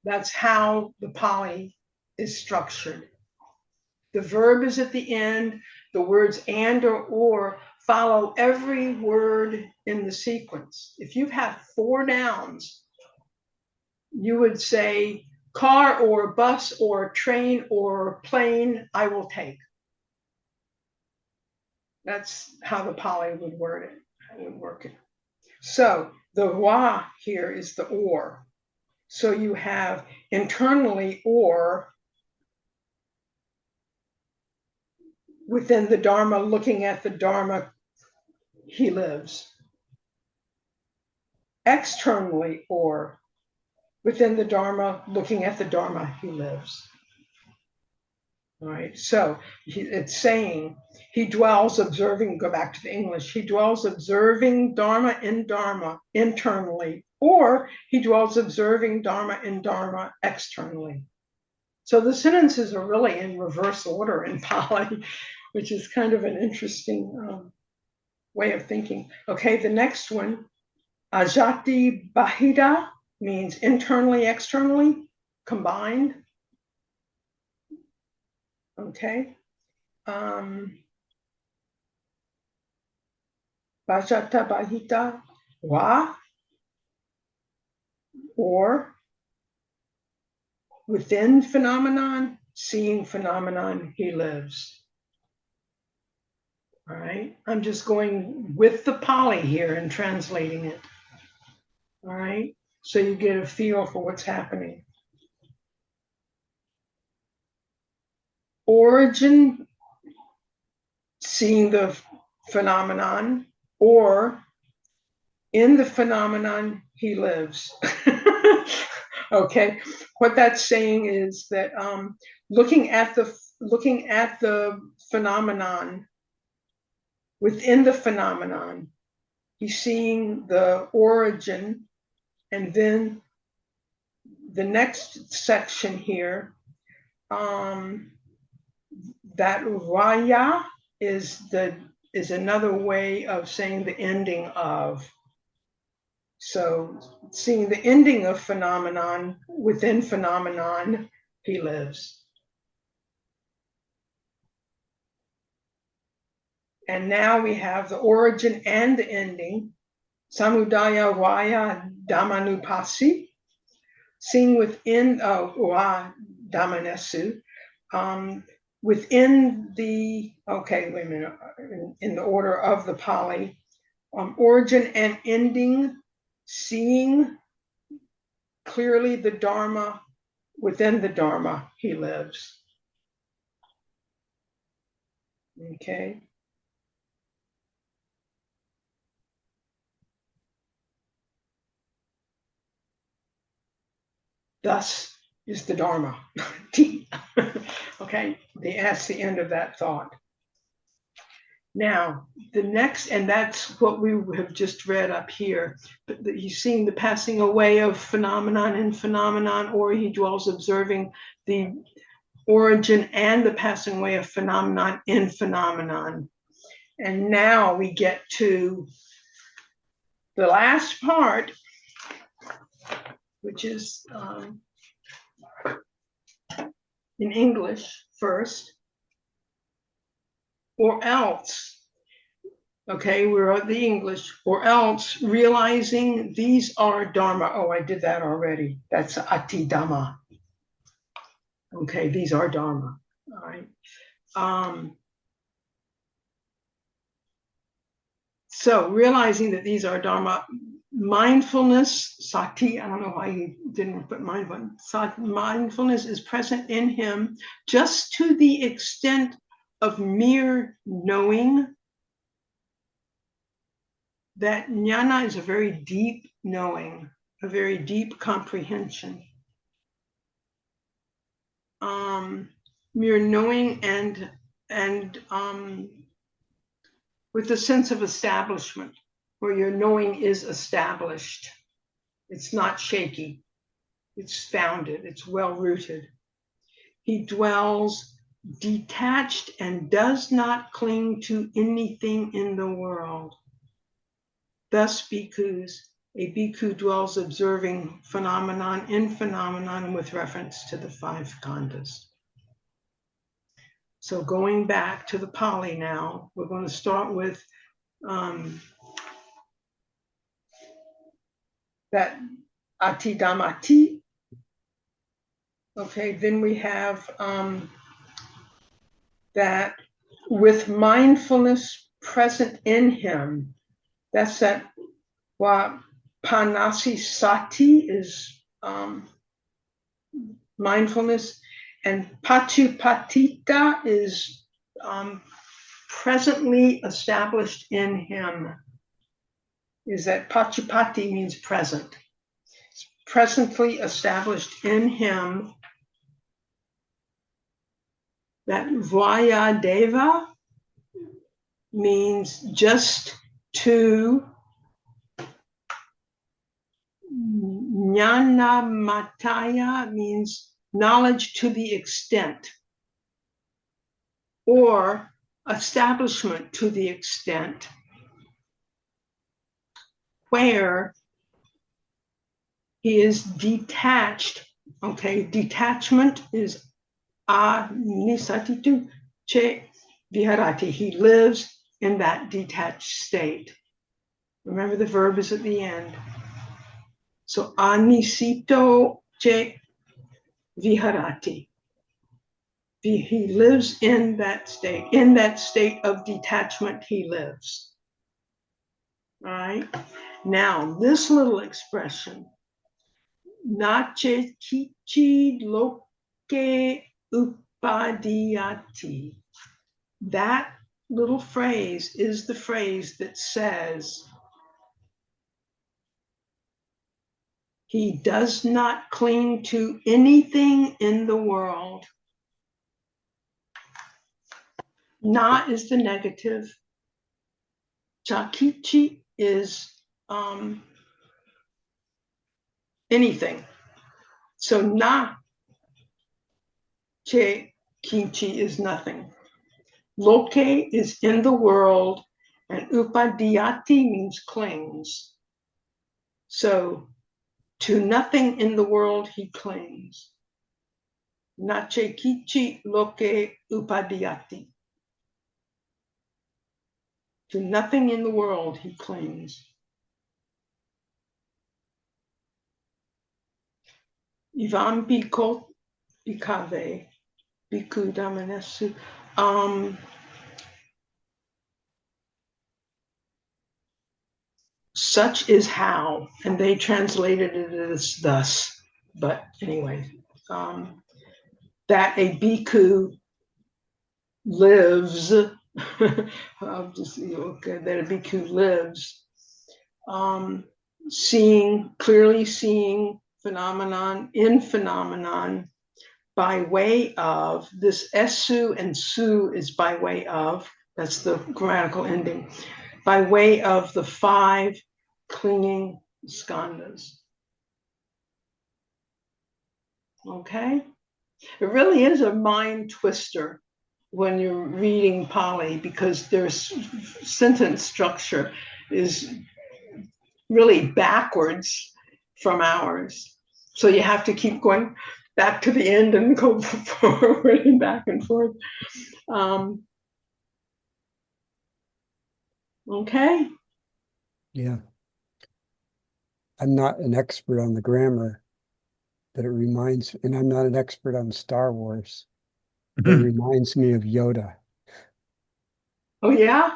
That's how the Pali is structured. The verb is at the end. The words and or follow every word in the sequence. If you have 4 nouns, you would say car or bus or train or plane, I will take. That's how the Pali would word it. I would work it. So the wa here is the or. So you have internally or within the Dharma, looking at the Dharma, he lives. Externally or within the Dharma, looking at the Dharma, he lives. All right, so it's saying he dwells observing, go back to the English, he dwells observing Dharma in Dharma internally, or he dwells observing Dharma in Dharma externally. So the sentences are really in reverse order in Pali, which is kind of an interesting way of thinking. Okay, the next one, ajati bahida, means internally, externally, combined. Okay. Bhajata bahita wa, or within phenomenon, seeing phenomenon, he lives. All right. I'm just going with the Pali here and translating it. All right. So you get a feel for what's happening. Origin, seeing the phenomenon, or in the phenomenon, he lives. Okay. What that's saying is that looking at the phenomenon, within the phenomenon, he's seeing the origin, and then the next section here, that raya is another way of saying the ending of. So seeing the ending of phenomenon, within phenomenon, he lives. And now we have the origin and the ending, samudaya raya damanupasi, seeing within wa damanesu, within the, okay, wait a minute, in the order of the Pali, origin and ending, seeing clearly the Dharma, within the Dharma he lives. Okay. Thus is the Dharma. Okay, that's the end of that thought. Now, the next, and that's what we have just read up here. But he's seeing the passing away of phenomenon in phenomenon, or he dwells observing the origin and the passing away of phenomenon in phenomenon. And now we get to the last part, which is in English first, or else. Okay, we're at the English, or else realizing these are Dharma. Oh, I did that already. That's Ati Dhamma. Okay, these are Dharma. All right. So realizing that these are Dharma, mindfulness, sati, I don't know why he didn't put mindfulness. Mindfulness is present in him just to the extent of mere knowing. That jnana is a very deep knowing, a very deep comprehension. Mere knowing and with a sense of establishment, where your knowing is established. It's not shaky. It's founded. It's well rooted. He dwells detached and does not cling to anything in the world. Thus, bhikkhus, a bhikkhu dwells observing phenomenon in phenomenon with reference to the five khandhas. So going back to the Pali now, we're going to start with that Ati Dhammati. Okay, then we have that with mindfulness present in him. That's that Panasi Sati is mindfulness, and Pachupatita is presently established in him. Is that Pachupati means present. It's presently established in him. That Vayadeva means just to. Jnana mataya means knowledge to the extent, or establishment to the extent, where he is detached. Okay, detachment is anisatitu che viharati. He lives in that detached state. Remember, the verb is at the end. So anisito che viharati. He lives in that state. In that state of detachment, he lives. All right. Now, this little expression, nache kichi loke upadiyati, that little phrase is the phrase that says he does not cling to anything in the world. Na is the negative. Chakichi is anything. So na che kichi is nothing. Loke is in the world, and upadiyati means clings. So to nothing in the world he clings. Nache kichi loke upadiyati. To nothing in the world he clings. Ivampi kot bhikkhave. Bhikkhu Dhammanesu. Um, Such is how, and they translated it as thus. But anyway, that a bhikkhu lives, I'll just, okay, that a bhikkhu lives, clearly seeing phenomenon in phenomenon by way of this esu, and su is by way of, that's the grammatical ending, by way of the 5 clinging skandhas. Okay? It really is a mind twister when you're reading Pali, because their sentence structure is really backwards from ours. So you have to keep going back to the end and go forward and back and forth. Okay. Yeah. I'm not an expert on the grammar, but it reminds, and I'm not an expert on Star Wars, but it reminds me of Yoda. Oh, yeah?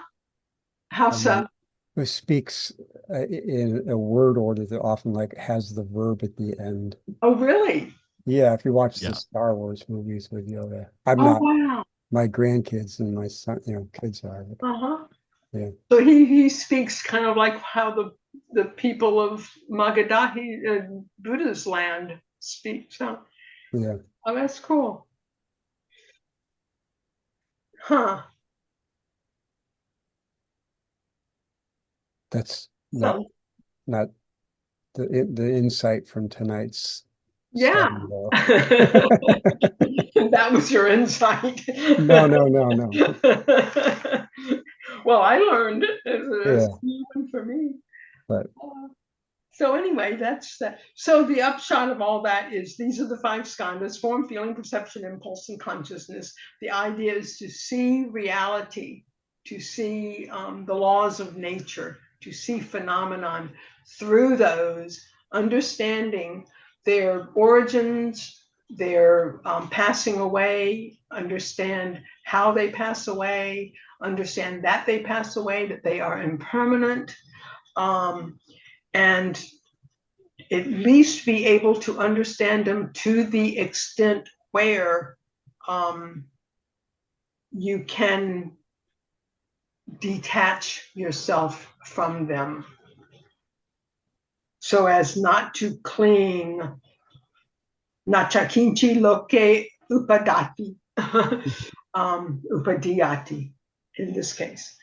How so? Who speaks in a word order that often like has the verb at the end. Oh, really? Yeah, if you watch the Yeah. Star Wars movies with Yoda. I'm Oh, not, wow. my grandkids and my son, kids are. Uh-huh. Yeah. So he speaks kind of like how the people of Magadahi, Buddha's land, speak. So, Yeah. oh, that's cool. Huh. That's not So, not the insight from tonight's yeah. study though. That was your insight. No, no, no, no. Well, I learned it as Yeah, even for me. but So anyway, that's that. So the upshot of all that is these are the 5 skandhas: form, feeling, perception, impulse, and consciousness. The idea is to see reality, to see the laws of nature, to see phenomenon through those, understanding their origins, their passing away, understand how they pass away, understand that they pass away, that they are impermanent, and at least be able to understand them to the extent where you can detach yourself from them so as not to cling. Nachakinchi loke upadati, upadiyati in this case.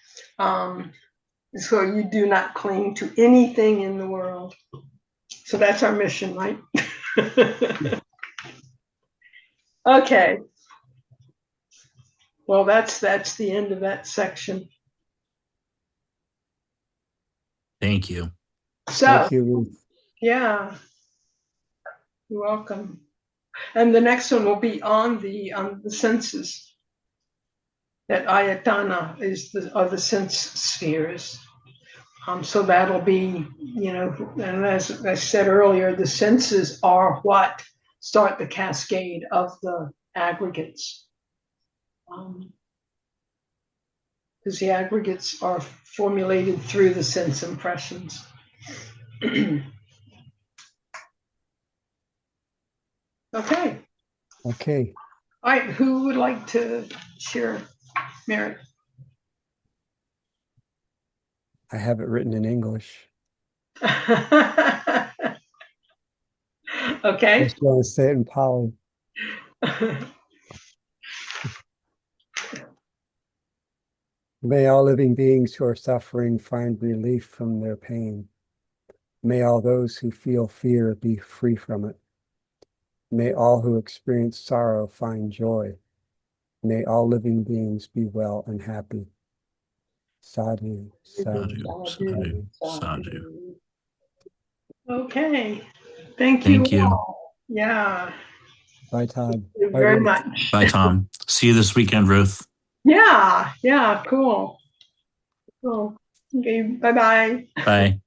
So you do not cling to anything in the world. So that's our mission, right? Okay. Well, that's the end of that section. Thank you. So, thank you, Ruth. yeah, you're welcome. And the next one will be on the senses. That ayatana are the sense spheres. So that'll be, and as I said earlier, the senses are what start the cascade of the aggregates. Because the aggregates are formulated through the sense impressions. Okay. Okay. All right. Who would like to share? Mary. I have it written in English. Okay. Just want to say it in Pali. May all living beings who are suffering find relief from their pain. May all those who feel fear be free from it. May all who experience sorrow find joy. May all living beings be well and happy. Sadhu, sadhu, Sadhu, sadhu. sadhu. Okay. Thank you Thank you. all. Yeah. Bye, Todd. Thank you Bye, very Ruth. much. Bye, Tom. See you this weekend, Ruth. Yeah. Yeah. Cool. Cool. Okay. Bye-bye. Bye.